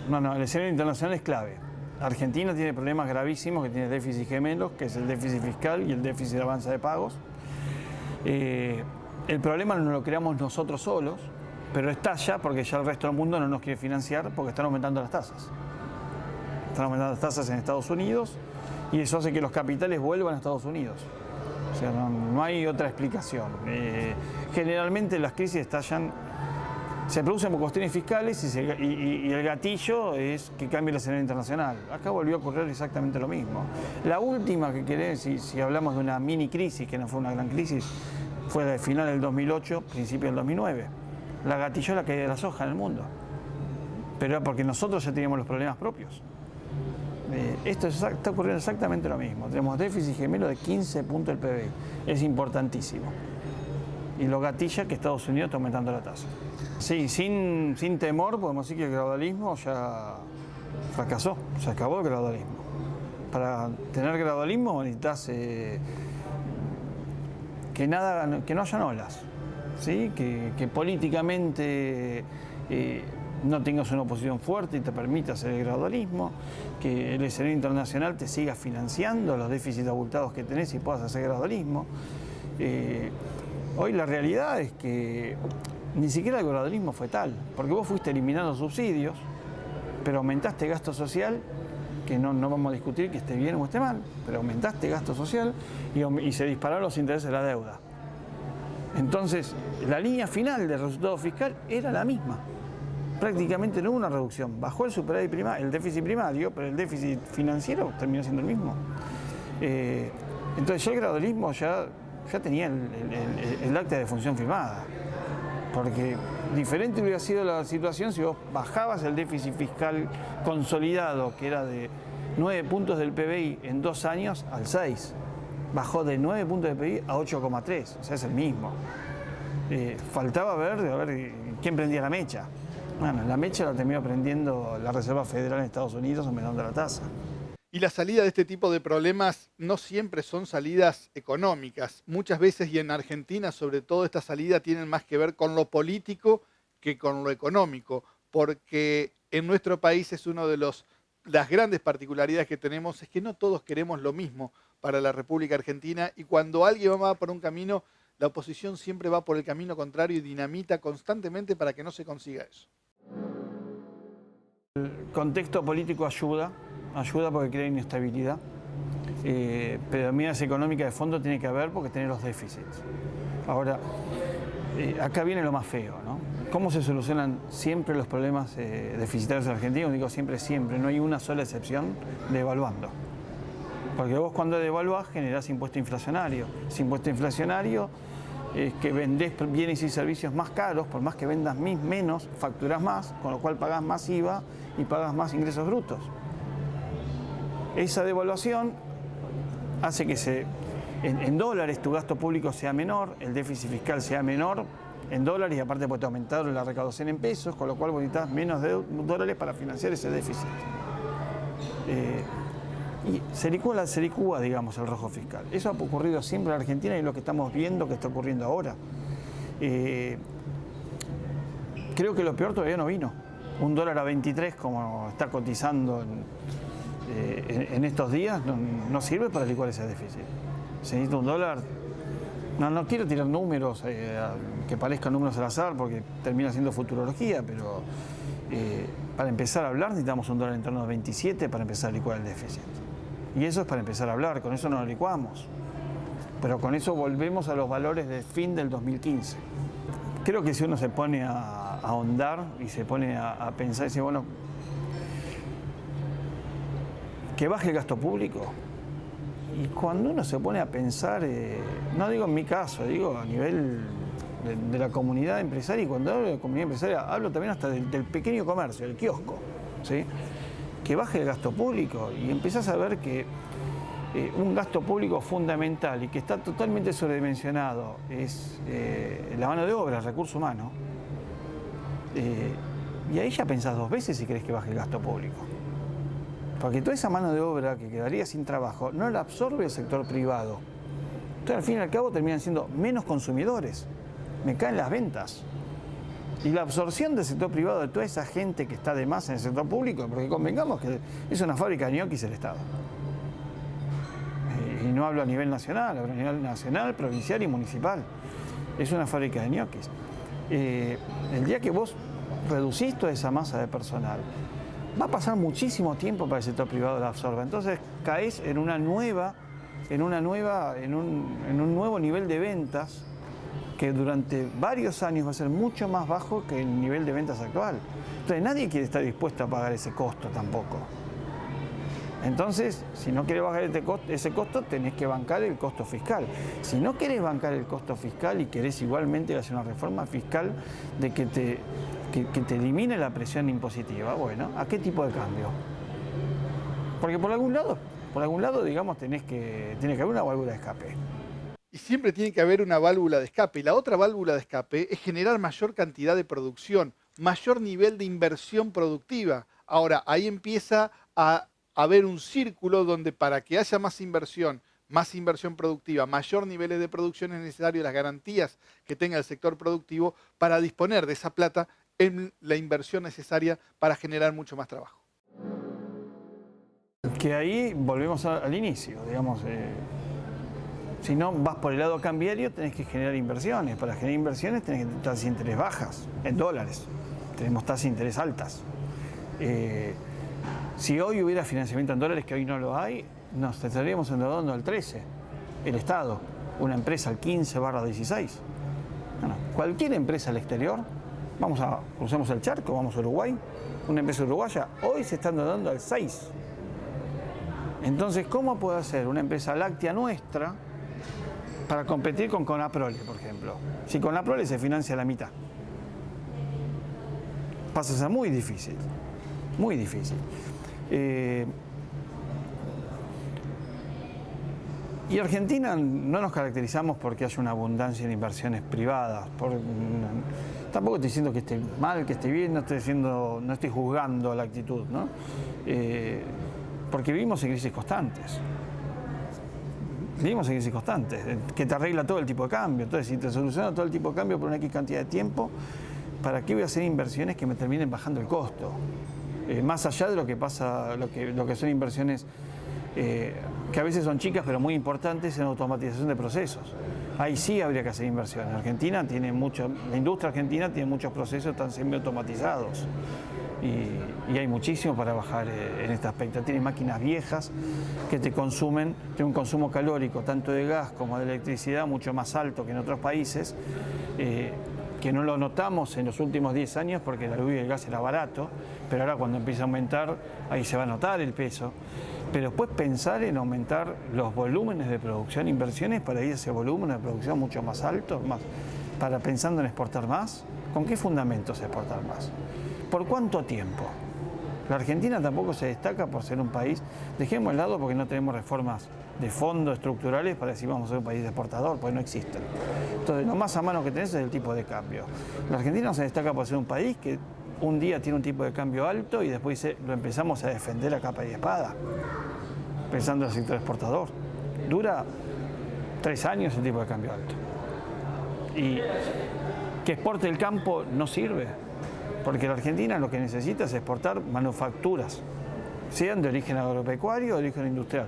No, el escenario internacional es clave. Argentina tiene problemas gravísimos, que tiene déficit gemelos, que es el déficit fiscal y el déficit de avanza de pagos. El problema no lo creamos nosotros solos, pero estalla porque ya el resto del mundo no nos quiere financiar porque están aumentando las tasas. Están aumentando las tasas en Estados Unidos y eso hace que los capitales vuelvan a Estados Unidos. O sea, no hay otra explicación. Generalmente las crisis estallan, se producen por cuestiones fiscales y el gatillo es que cambie el escenario internacional. Acá volvió a ocurrir exactamente lo mismo. La última que querés, si hablamos de una mini crisis, que no fue una gran crisis, fue la de final del 2008, principio del 2009. La gatilló la caída de la soja en el mundo. Pero era porque nosotros ya teníamos los problemas propios. Esto está ocurriendo exactamente lo mismo. Tenemos déficit gemelo de 15 puntos del PBI. Es importantísimo. Y lo gatilla que Estados Unidos está aumentando la tasa. Sí, sin temor podemos decir que el gradualismo ya fracasó. Se acabó el gradualismo. Para tener gradualismo necesitas que no hayan olas. ¿Sí? Que políticamente no tengas una oposición fuerte y te permita hacer el gradualismo, que el escenario internacional te siga financiando los déficits abultados que tenés y puedas hacer gradualismo. Hoy la realidad es que ni siquiera el gradualismo fue tal, porque vos fuiste eliminando subsidios, pero aumentaste gasto social, que no vamos a discutir que esté bien o esté mal, pero aumentaste gasto social y se dispararon los intereses de la deuda. Entonces, la línea final del resultado fiscal era la misma. Prácticamente no hubo una reducción. Bajó el superávit primario, el déficit primario, pero el déficit financiero terminó siendo el mismo. Entonces, ya el gradualismo ya tenía el acta de función firmada. Porque diferente hubiera sido la situación si vos bajabas el déficit fiscal consolidado, que era de 9 puntos del PBI en 2 años, al 6. Bajó de 9 puntos de PBI a 8,3, o sea, es el mismo. Faltaba ver quién prendía la mecha. Bueno, la mecha la terminó prendiendo la Reserva Federal en Estados Unidos aumentando la tasa. Y la salida de este tipo de problemas no siempre son salidas económicas. Muchas veces, y en Argentina sobre todo, esta salida tienen más que ver con lo político que con lo económico, porque en nuestro país es uno de las grandes particularidades que tenemos, es que no todos queremos lo mismo para la República Argentina, y cuando alguien va por un camino, la oposición siempre va por el camino contrario y dinamita constantemente para que no se consiga eso. El contexto político ayuda porque crea inestabilidad, pero medidas económicas de fondo tiene que haber porque tiene los déficits. Ahora, acá viene lo más feo, ¿no? ¿Cómo se solucionan siempre los problemas deficitarios en Argentina? Digo siempre, no hay una sola excepción, devaluando. Porque vos cuando devaluás generás impuesto inflacionario. Ese impuesto inflacionario es que vendés bienes y servicios más caros, por más que vendas menos, facturás más, con lo cual pagás más IVA y pagás más ingresos brutos. Esa devaluación hace que en dólares tu gasto público sea menor, el déficit fiscal sea menor en dólares y aparte puede aumentar la recaudación en pesos, con lo cual vos necesitas menos dólares para financiar ese déficit. Y se licúa, digamos, el rojo fiscal. Eso ha ocurrido siempre en Argentina y es lo que estamos viendo que está ocurriendo ahora. Creo que lo peor todavía no vino. Un dólar a 23, como está cotizando en estos días, no sirve para licuar ese déficit. Se necesita un dólar. No quiero tirar números que parezcan números al azar porque termina siendo futurología, pero para empezar a hablar necesitamos un dólar en torno a 27 para empezar a licuar el déficit. Y eso es para empezar a hablar, con eso no lo licuamos. Pero con eso volvemos a los valores de fin del 2015. Creo que si uno se pone a ahondar y se pone a pensar y dice, bueno, que baje el gasto público. Y cuando uno se pone a pensar, no digo en mi caso, digo a nivel de la comunidad empresaria, y cuando hablo de comunidad empresaria, hablo también hasta del pequeño comercio, del kiosco, ¿sí? Que baje el gasto público y empezás a ver que un gasto público fundamental y que está totalmente sobredimensionado es la mano de obra, el recurso humano. Y ahí ya pensás 2 veces si querés que baje el gasto público. Porque toda esa mano de obra que quedaría sin trabajo no la absorbe el sector privado. Entonces, al fin y al cabo, terminan siendo menos consumidores. Me caen las ventas. Y la absorción del sector privado de toda esa gente que está de más en el sector público, porque convengamos que es una fábrica de ñoquis el Estado. Y no hablo a nivel nacional, hablo a nivel nacional, provincial y municipal. Es una fábrica de ñoquis. El día que vos reducís toda esa masa de personal, va a pasar muchísimo tiempo para que el sector privado la absorba. Entonces caes en un nuevo nivel de ventas que durante varios años va a ser mucho más bajo que el nivel de ventas actual. Entonces nadie quiere estar dispuesto a pagar ese costo tampoco. Entonces, si no querés bajar ese costo, tenés que bancar el costo fiscal. Si no querés bancar el costo fiscal y querés igualmente hacer una reforma fiscal de que te elimine la presión impositiva, bueno, ¿a qué tipo de cambio? Porque por algún lado, digamos, tiene que haber una válvula de escape. Y siempre tiene que haber una válvula de escape. Y la otra válvula de escape es generar mayor cantidad de producción, mayor nivel de inversión productiva. Ahora, ahí empieza a haber un círculo donde para que haya más inversión productiva, mayor niveles de producción, es necesario las garantías que tenga el sector productivo para disponer de esa plata en la inversión necesaria para generar mucho más trabajo. Que ahí volvemos al inicio, digamos. Si no vas por el lado cambiario, tenés que generar inversiones. Para generar inversiones tenés que tener tasas de interés bajas, en dólares. Tenemos tasas de interés altas. Si hoy hubiera financiamiento en dólares, que hoy no lo hay, nos estaríamos endeudando al 13, el Estado, una empresa al 15/16. Bueno, cualquier empresa al exterior, cruzamos el charco, vamos a Uruguay, una empresa uruguaya, hoy se está endeudando al 6. Entonces, ¿cómo puede hacer una empresa láctea nuestra para competir con Conaprole, por ejemplo? Si Conaprole se financia a la mitad. Pasa a ser muy difícil, muy difícil. Y Argentina no nos caracterizamos porque haya una abundancia en inversiones privadas. Tampoco estoy diciendo que esté mal, que esté bien, no estoy juzgando la actitud, ¿no? Porque vivimos en crisis constantes. Vivimos en crisis constantes, que te arregla todo el tipo de cambio. Entonces, si te soluciona todo el tipo de cambio por una X cantidad de tiempo, ¿para qué voy a hacer inversiones que me terminen bajando el costo? Más allá de lo que pasa, lo que son inversiones que a veces son chicas pero muy importantes en automatización de procesos. Ahí sí habría que hacer inversiones. Argentina tiene la industria argentina tiene muchos procesos tan semi-automatizados y hay muchísimo para bajar en este aspecto. Tiene máquinas viejas que tiene un consumo calórico tanto de gas como de electricidad mucho más alto que en otros países. Que no lo notamos en los últimos 10 años porque la luz y el gas era barato, pero ahora cuando empieza a aumentar, ahí se va a notar el peso. Pero después pensar en aumentar los volúmenes de producción, inversiones para ir a ese volumen de producción mucho más alto, pensando en exportar más. ¿Con qué fundamentos exportar más? ¿Por cuánto tiempo? La Argentina tampoco se destaca por ser un país, dejemos de lado porque no tenemos reformas de fondo estructurales para decir vamos a ser un país exportador, pues no existen. Entonces, lo más a mano que tenés es el tipo de cambio. La Argentina no se destaca por ser un país que un día tiene un tipo de cambio alto y después lo empezamos a defender a capa y espada, pensando en el sector exportador. Dura 3 años el tipo de cambio alto. Y que exporte el campo no sirve, porque la Argentina lo que necesita es exportar manufacturas, sean de origen agropecuario o de origen industrial,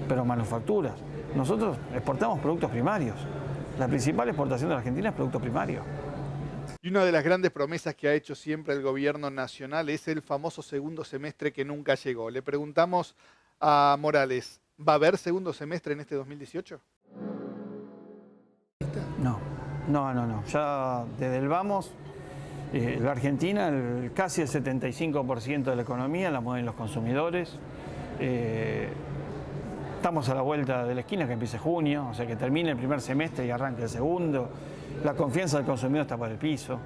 pero manufacturas. Nosotros exportamos productos primarios. La principal exportación de la Argentina es producto primario. Y una de las grandes promesas que ha hecho siempre el gobierno nacional es el famoso segundo semestre que nunca llegó. Le preguntamos a Morales, ¿va a haber segundo semestre en este 2018? No. Ya desde el vamos, la Argentina, casi el 75% de la economía la mueven los consumidores. Estamos a la vuelta de la esquina, que empiece junio, o sea que termine el primer semestre y arranque el segundo. La confianza del consumidor está por el piso.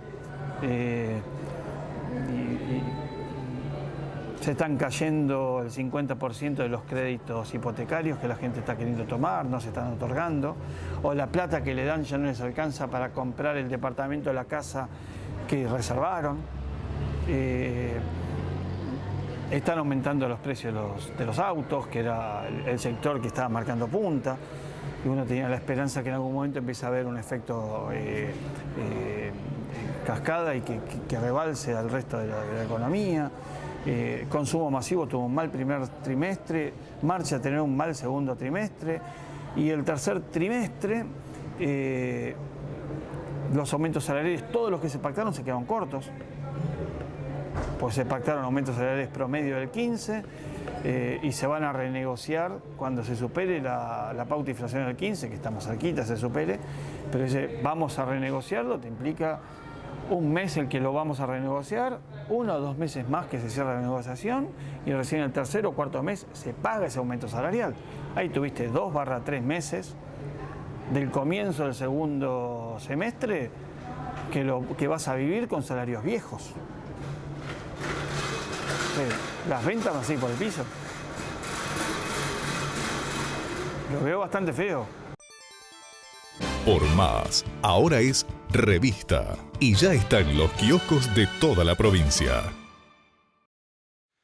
Se están cayendo el 50% de los créditos hipotecarios que la gente está queriendo tomar, no se están otorgando, o la plata que le dan ya no les alcanza para comprar el departamento de la casa que reservaron. Están aumentando los precios de los autos, que era el sector que estaba marcando punta, y uno tenía la esperanza que en algún momento empiece a haber un efecto cascada y que rebalse al resto de la economía. Consumo masivo tuvo un mal primer trimestre, marcha a tener un mal segundo trimestre, y el tercer trimestre los aumentos salariales, todos los que se pactaron se quedaron cortos, pues se pactaron aumentos salariales promedio del 15%, y se van a renegociar cuando se supere la pauta inflacionaria del 15%, que estamos cerquita, se supere, pero ese vamos a renegociarlo te implica un mes el que lo vamos a renegociar, 1 o 2 meses más que se cierra la negociación, y recién el tercer o cuarto mes se paga ese aumento salarial. Ahí tuviste 2-3 meses del comienzo del segundo semestre que vas a vivir con salarios viejos. Las ventas van a seguir por el piso. Lo veo bastante feo. Por Más, ahora es Revista y ya está en los kioscos de toda la provincia.